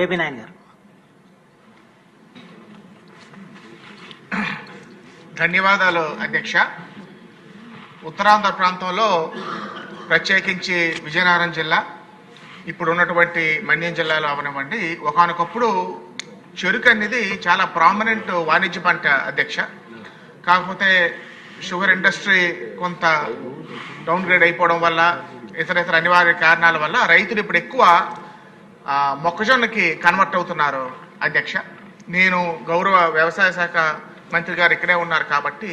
Baby Nayan గారు. ధన్యవాదాలు అధ్యక్ష. ఉత్తరాంధ్ర ప్రాంతంలో ప్రత్యేకించి విజయనగరం జిల్లా, ఇప్పుడు ఉన్నటువంటి మన్యం జిల్లాలో అవనివ్వండి, ఒకానొకప్పుడు చెరుకు అనేది చాలా ప్రామినెంట్ వాణిజ్య పంట అధ్యక్ష. కాకపోతే షుగర్ ఇండస్ట్రీ కొంత డౌన్ గ్రేడ్ అయిపోవడం వల్ల, ఇతర అనివార్య కారణాల వల్ల రైతులు ఇప్పుడు ఎక్కువ మొక్కజొన్నకి కన్వర్ట్ అవుతున్నారు అధ్యక్ష. నేను గౌరవ వ్యవసాయ శాఖ మంత్రి గారు ఇక్కడే ఉన్నారు కాబట్టి,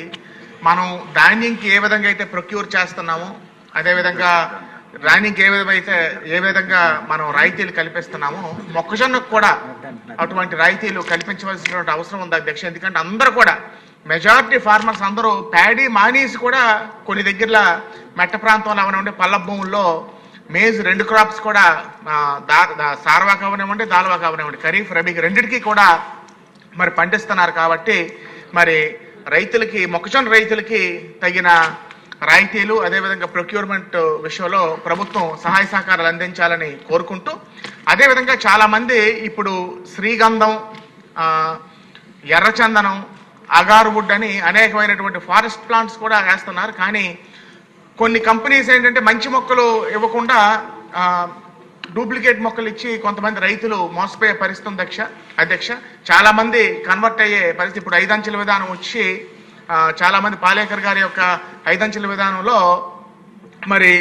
మనం ధాన్యంకి ఏ విధంగా అయితే ప్రొక్యూర్ చేస్తున్నామో, అదేవిధంగా ధాన్యంకి ఏ విధంగా మనం రాయితీలు కల్పిస్తున్నామో, మొక్కజొన్నకు కూడా అటువంటి రాయితీలు కల్పించవలసినటువంటి అవసరం ఉంది అధ్యక్ష. ఎందుకంటే అందరూ కూడా, మెజారిటీ ఫార్మర్స్ అందరూ ప్యాడీ మానేసి కూడా కొన్ని దగ్గరలో మెట్ట ప్రాంతంలో అవనివ్వండి, పల్ల భూముల్లో మేజ్ 2 క్రాప్స్ కూడా సార్వా కావనివ్వండి, దాల్వా కావనివ్వండి, ఖరీఫ్ రబీకి రెండింటికి కూడా మరి పండిస్తున్నారు. కాబట్టి మరి రైతులకి, మొక్కజొన్న రైతులకి తగిన రాయితీలు, అదేవిధంగా ప్రొక్యూర్మెంట్ విషయంలో ప్రభుత్వం సహాయ సహకారాలు అందించాలని కోరుకుంటూ, అదేవిధంగా చాలామంది ఇప్పుడు శ్రీగంధం, ఎర్రచందనం, అగారువుడ్ అని అనేకమైనటువంటి ఫారెస్ట్ ప్లాంట్స్ కూడా వేస్తున్నారు. కానీ కొన్ని కంపెనీస్ ఏంటంటే మంచి మొక్కలు ఇవ్వకుండా డూప్లికేట్ మొక్కలు ఇచ్చి కొంతమంది రైతులు మోసపోయే పరిస్థితి అధ్యక్ష. చాలా మంది కన్వర్ట్ అయ్యే పరిస్థితి. ఇప్పుడు 5 అంచెల విధానం వచ్చి చాలా మంది పాలేకర్ గారి యొక్క 5 అంచెల విధానంలో మరి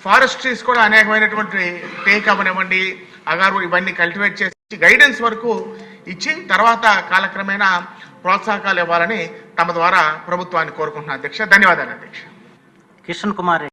ఫారెస్ట్రీస్ కూడా అనేకమైనటువంటి టేక్ అవనివ్వండి, అగారు ఇవన్నీ కల్టివేట్ చేసి గైడెన్స్ వరకు ఇచ్చి తర్వాత కాలక్రమేణా ప్రోత్సాహకాలు ఇవ్వాలని తమ ద్వారా ప్రభుత్వాన్ని కోరుకుంటున్నాను అధ్యక్ష. ధన్యవాదాలు అధ్యక్ష. కిషన్ కుమార్.